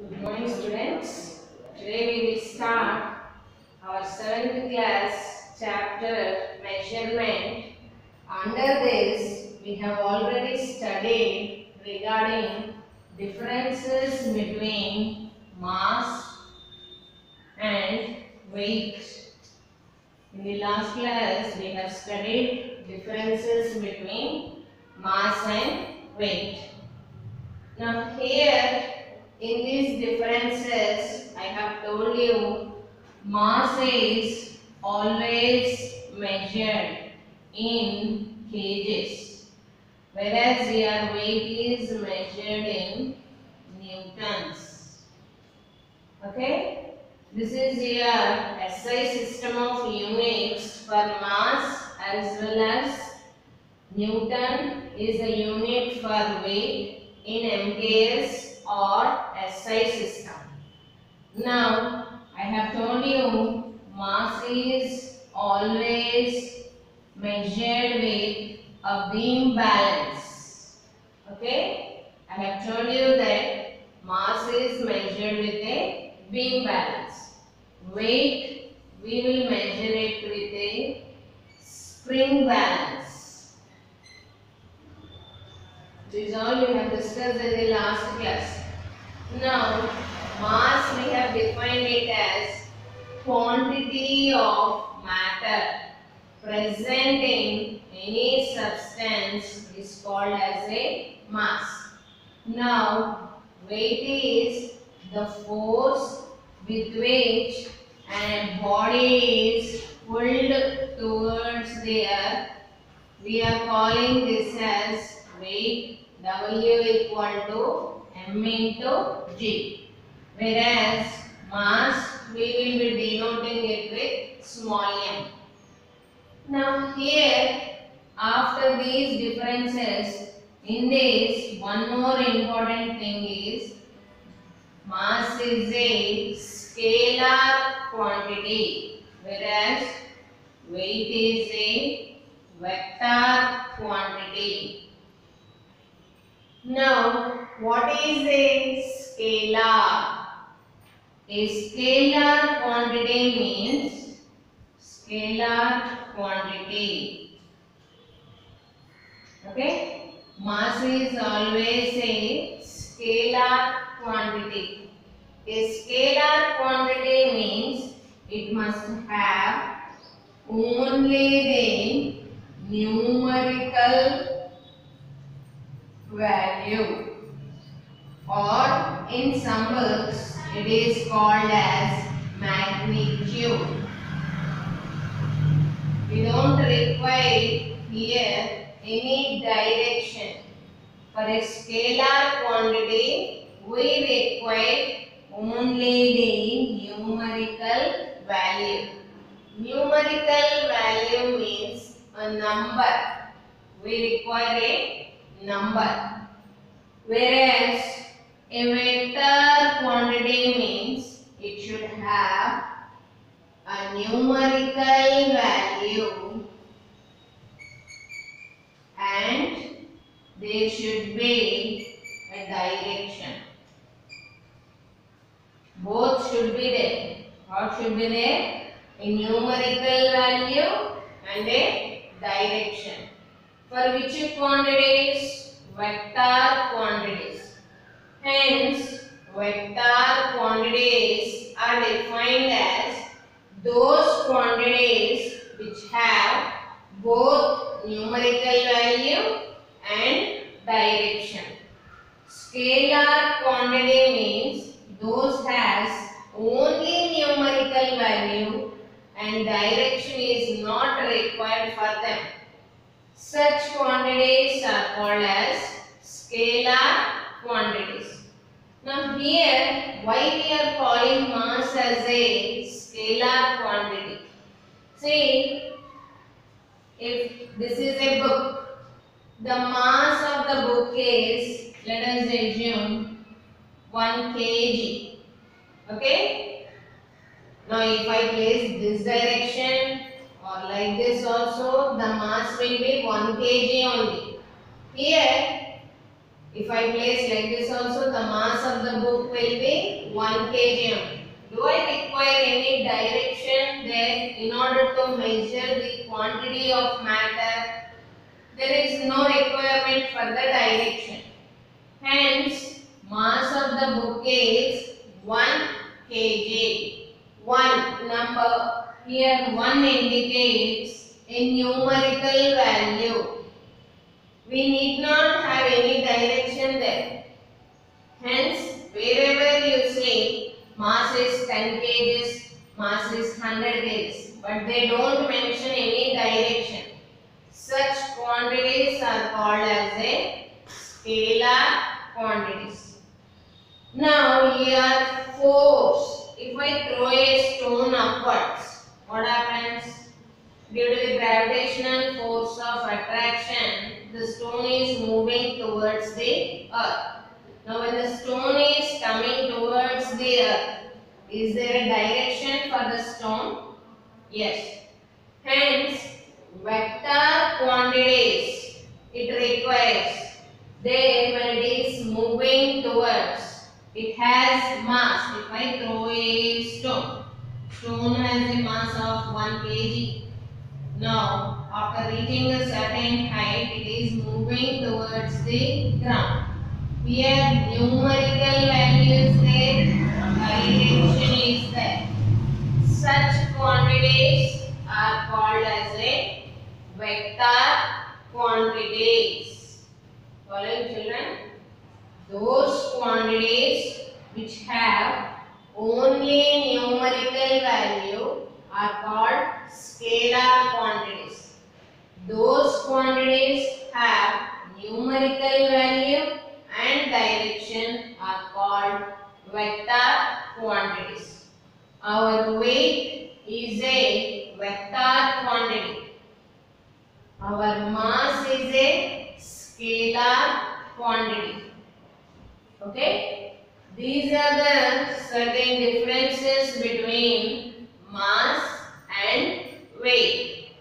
Good morning, students. Today we will start our 7th class chapter measurement. Under this, we have already studied regarding differences between mass and weight. In the last class, we have studied differences between mass and weight. Now here in these differences I have told you mass is always measured in kgs, whereas your weight is measured in newtons. Okay, this is your SI system of units for mass as well as Newton is a unit for weight in MKS or SI system. Now, I have told you mass is always measured with a beam balance. Okay? I have told you that mass is measured with a beam balance. Weight, we will measure it with a spring balance. This is all we have discussed in the last class. Now, mass we have defined it as quantity of matter present in any substance is called as a mass. Now, weight is the force with which a body is pulled towards the earth. We are calling this as weight. W equal to m into g, whereas mass we will be denoting it with small m. Now here, after these differences, in this one more important thing is mass is a scalar quantity, whereas weight is a vector quantity. Now, what is a scalar? A scalar quantity means scalar quantity. Okay? Mass is always a scalar quantity. A scalar quantity means it must have only the numerical value, or in some books it is called as magnitude. We don't require here any direction. For a scalar quantity, we require only the numerical value. Numerical value means a number. We require a number, whereas a vector quantity means it should have a numerical value and there should be a direction. Both should be there. What should be there? A numerical value and a direction. For which quantities? Vector quantities. Hence, vector quantities are defined as those quantities which have both numerical value and direction. Scalar quantity means those has only numerical value and direction is not required for them. Such quantities are called as scalar quantities. Now here, why we are calling mass as a scalar quantity? See, if this is a book, the mass of the book is, let us assume, 1 kg. Okay? Now if I place this direction, or like this also, the mass will be 1 kg only. Here If I place like this also, the mass of the book will be 1 kg. Do I require any direction there in order to measure the quantity of matter? There is no requirement for the direction. Hence, mass of the book is 1 kg. 1 number, here 1 indicates a numerical value. We need not have any direction there. Hence, wherever you see mass is 10 kgs, mass is 100 kgs, but they don't mention any direction. Such quantities are called as a scalar quantities. Now, here force. If I throw a stone upwards, what happens? Due to the gravitational force of attraction, the stone is moving towards the earth. Now when the stone is coming towards the earth, is there a direction for the stone? Yes. Hence, vector quantities it requires. There when it is moving towards, it has mass. If I throw a stone has a mass of 1 kg. Now, after reaching a certain height, it is moving towards the ground. Here, numerical value is there, direction is there. Such quantities are called as a vector quantities. Following children, those quantities which have only numerical value are called scalar quantities. Those quantities have numerical value and direction are called vector quantities. Our weight is a vector quantity. Our mass is a scalar quantity. Okay? These are the certain differences between mass and weight.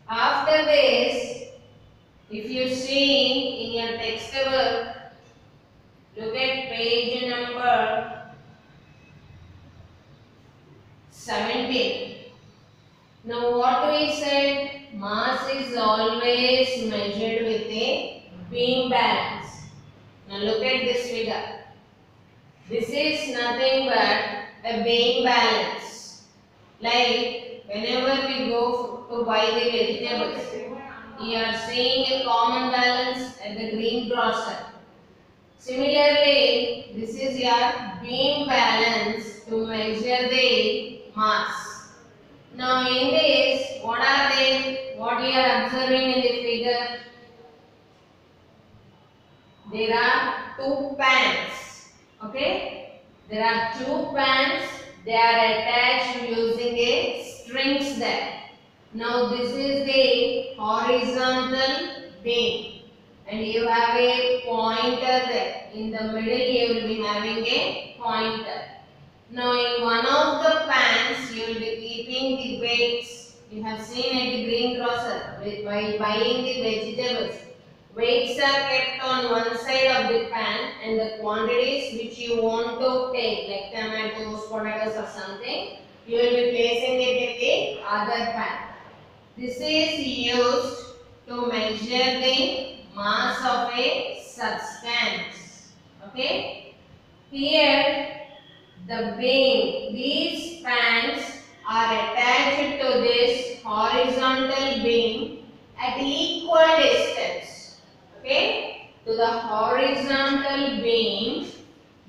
After this, if you see in your textbook, look at page number 17. Now what we said, mass is always measured with a beam balance. Now look at this figure. This is nothing but a beam balance. Like whenever we go to buy the vegetables, we are seeing a common balance at the greengrocer. Similarly, this is your beam balance to measure the mass. Now in this, what are they? What you are observing in the figure? There are two pans. Okay? There are two pans. They are attached using a strings there. Now this is the horizontal beam, and you have a pointer there. In the middle you will be having a pointer. Now in one of the pans you will be keeping the weights. You have seen at the greengrocer while buying the vegetables. Weights are kept on one side of the pan, and the quantities which you want to take, like tomatoes, potatoes or something, you will be placing it in the other pan. This is used to measure the mass of a substance. Okay? Here, the beam, these pans are attached to this horizontal beam at equal distance. Okay? To the horizontal beam,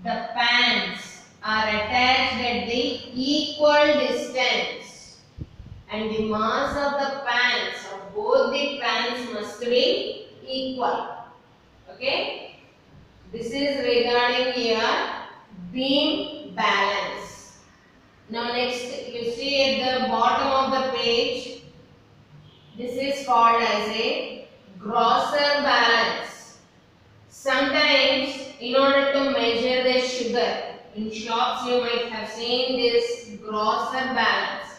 the pans are attached at the equal distance, and the mass of the pans, of both the pans, must be equal. Okay? This is regarding your beam balance. Now next, you see at the bottom of the page, this is called as a grosser balance. Sometimes, in order to measure the sugar, in shops you might have seen this grosser balance.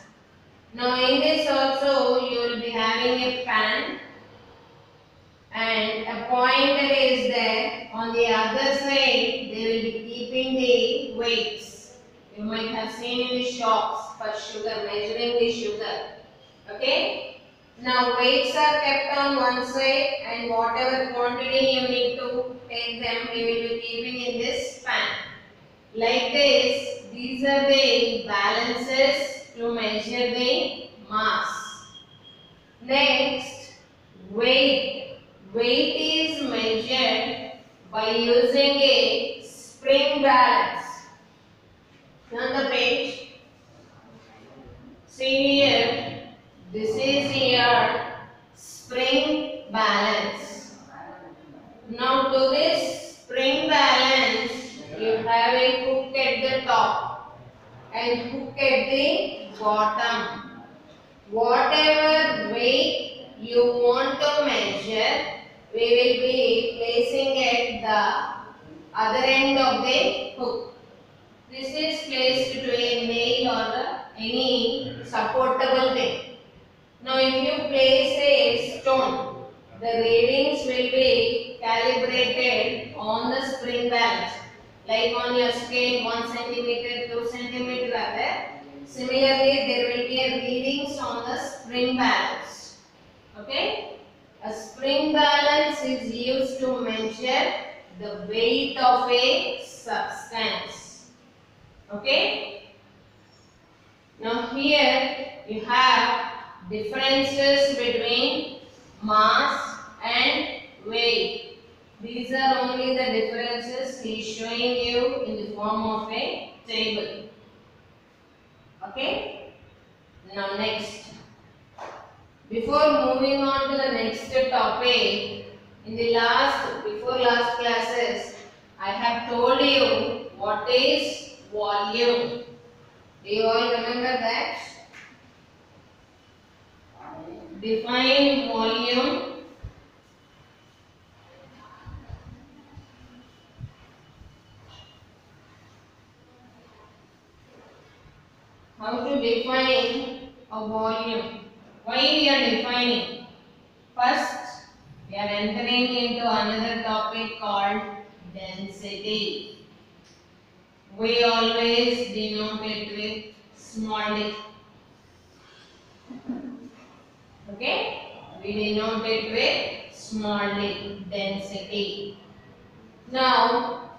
Now in this also you will be having a pan, and a pointer is there. On might have seen in the shops for sugar, measuring the sugar. Okay. Now weights are kept on one side and whatever quantity you need to take them, we will be keeping in this pan. Like this, these are the balances to measure the mass. Next, weight. Weight is measured by using a spring balance. On the page, see here, this is your spring balance. Now to this spring balance, you have a hook at the top and hook at the bottom. Whatever weight you want to measure, we will be placing at the other end of the hook. This is placed to a nail or any supportable thing. Now if you place a stone, the readings will be calibrated on the spring balance. Like on your scale 1 cm, 2 cm are there. Similarly, there will be a readings on the spring balance. Okay? A spring balance is used to measure the weight of a substance. Okay? Now here you have differences between mass and weight. These are only the differences he is showing you in the form of a table. Okay? Now next. Before moving on to the next topic, in the before last classes, I have told you what is volume. Do you all remember that? Define volume. How to define a volume? Why we are defining? First, we are entering into another topic called density. We always denote it with small d. Okay? We denote it with small d, density. Now,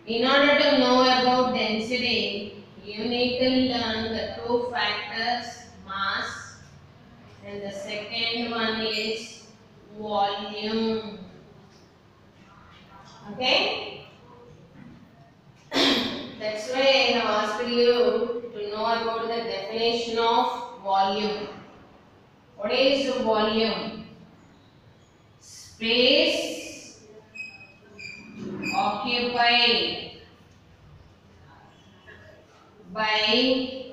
in order to know about density, you need to learn the two factors, mass, and the second one is volume. Okay? That's why I have asked you to know about the definition of volume. What is volume? Space occupied by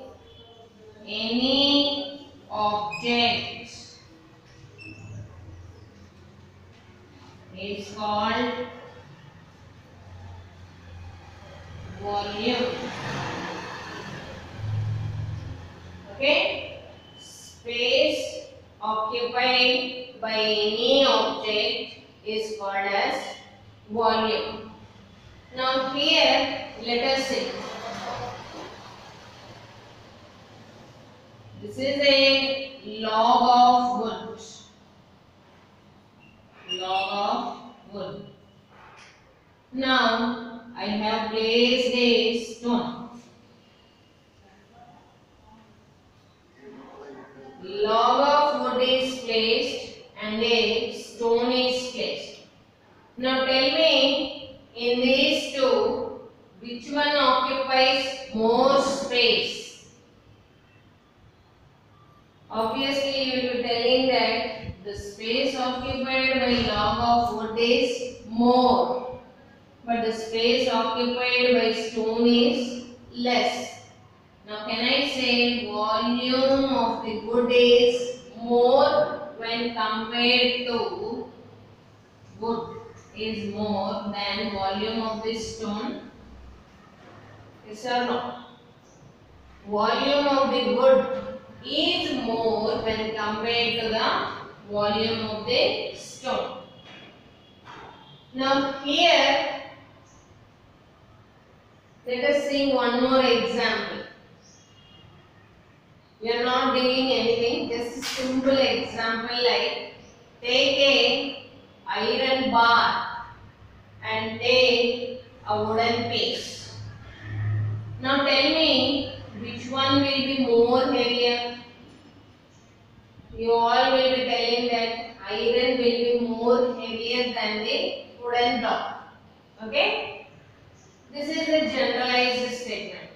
any object is called volume. Okay? Space occupied by any object is called as volume. Now here, let us see. This is a log of wood. Log of wood. Now I have placed a stone. Log of wood is placed and a stone is placed. Now tell me, in these two, which one occupies more space? Obviously, you will be telling that the space occupied by log of wood is more, but the space occupied by stone is less. Now, can I say volume of the wood is more when compared to wood is more than volume of the stone? Yes or no? Volume of the wood is more when compared to the volume of the stone. Now here, let us see one more example. You are not doing anything. Just a simple example like take a iron bar and take a wooden piece. Now tell me which one will be more heavier. You all will be telling that iron will be more heavier than the wooden block. Okay? This is a generalized statement.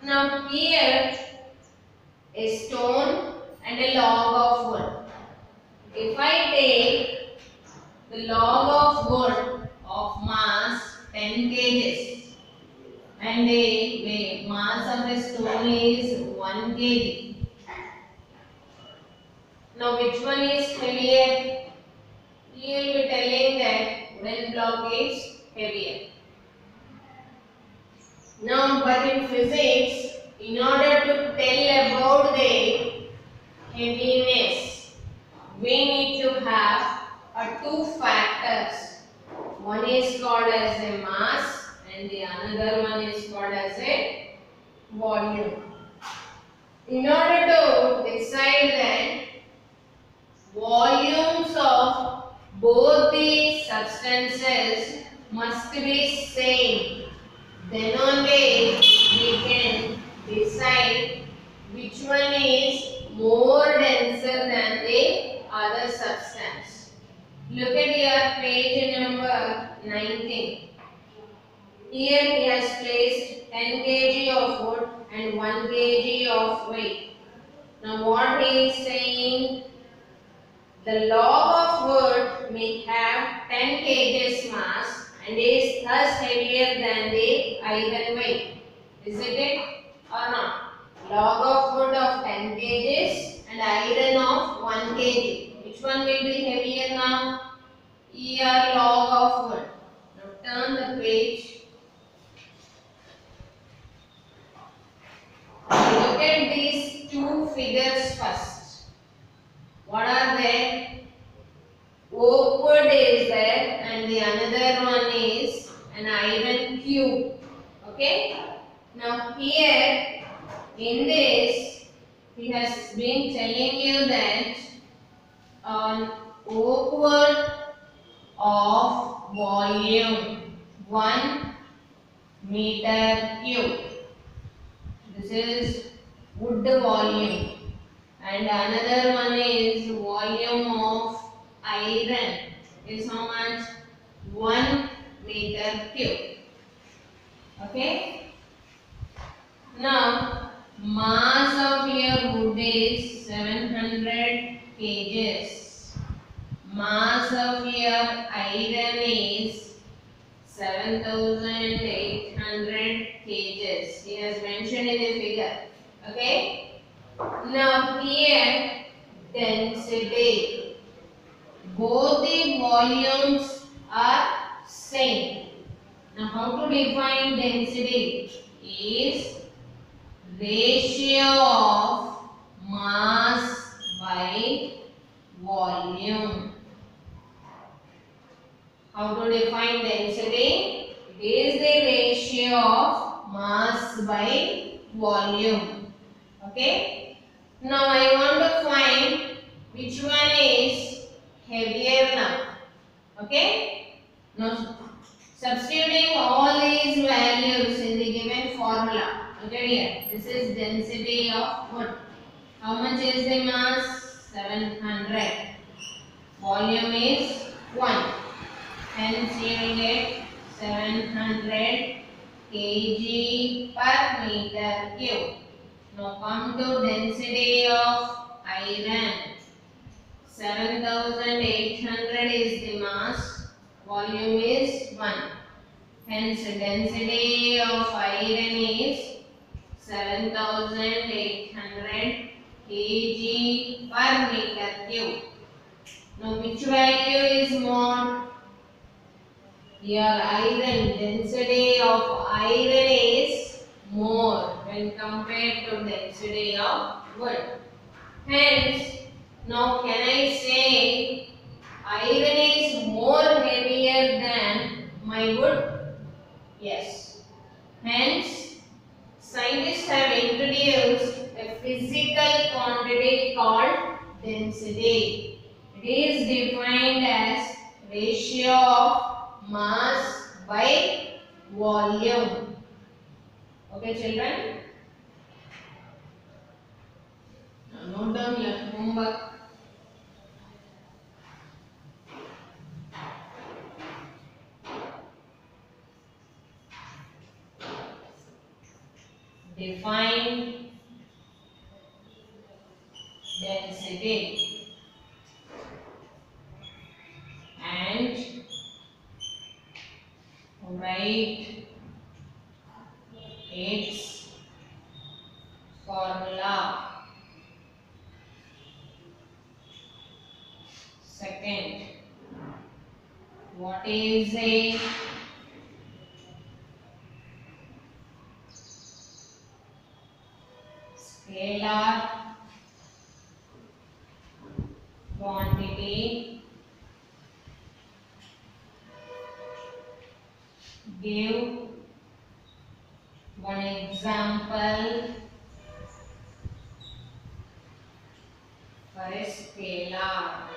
Now here a stone and a log of wood. If I take the log of wood of mass 10 kgs and the mass of the stone is 1 kg. Now which one is heavier? You will be telling that wooden block is heavier. Now but in physics, in order to tell about the heaviness, we need to have two factors. One is called as a mass and the another one is called as a volume. In order to decide that volumes of both the substances must be same, then only we can decide which one is more denser than the other substance. Look at your page number 19. Here he has placed 10 kg of wood and 1 kg of weight. Now what he is saying, the log of wood may have 10 kg mass and is thus heavier than the iron weight. Is it or not? Log of wood of 10 kg and iron of 1 kg. Which one will be heavier now? Here log of wood. Now turn the page. Look at these two figures first. What are they? Oak wood is there and the another one is an iron cube. Okay. Now here in this he has been telling you that an oak wood of volume 1 meter cube. This is wood volume and another one is volume of iron is how much? 1 meter cube. Okay. Now mass of your wood is 700 kgs. Mass of your iron is 7800 kgs. He has mentioned in the figure. Okay. Now here density. Both the volumes are same. Now how to define density? Is ratio of mass by volume. How to define density? It is the ratio of mass by volume. Okay. Now I want to find which one is heavier now. Okay. Now substituting all these values in the given formula. Look at here. This is density of wood. How much is the mass? 700. Volume is 1. Hence you will get 700 kg per meter cube. Now come to density of iron. 7800 is the mass. Volume is 1. Hence density of iron is 7800 kg per meter cube. Now which value is more? Your iron, density of iron is more when compared to density of wood. Hence, now can I say iron is more heavier than my wood? Yes. Hence, scientists have introduced a physical quantity called density. It is defined as ratio of mass by volume. Okay, children? Now note down your homework. Define density and write its formula. Second, what is a scalar quantity? Give one example for a scalar.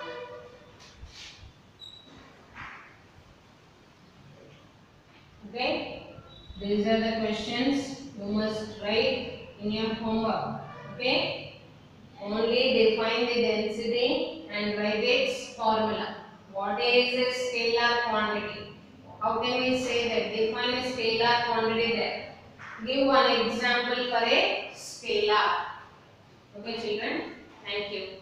Okay, these are the questions you must write in your homework. Okay, only define the density and write its formula. What is a scalar quantity? How can we say that? Define a scalar quantity there. Give one example for a scalar. Okay, children. Thank you.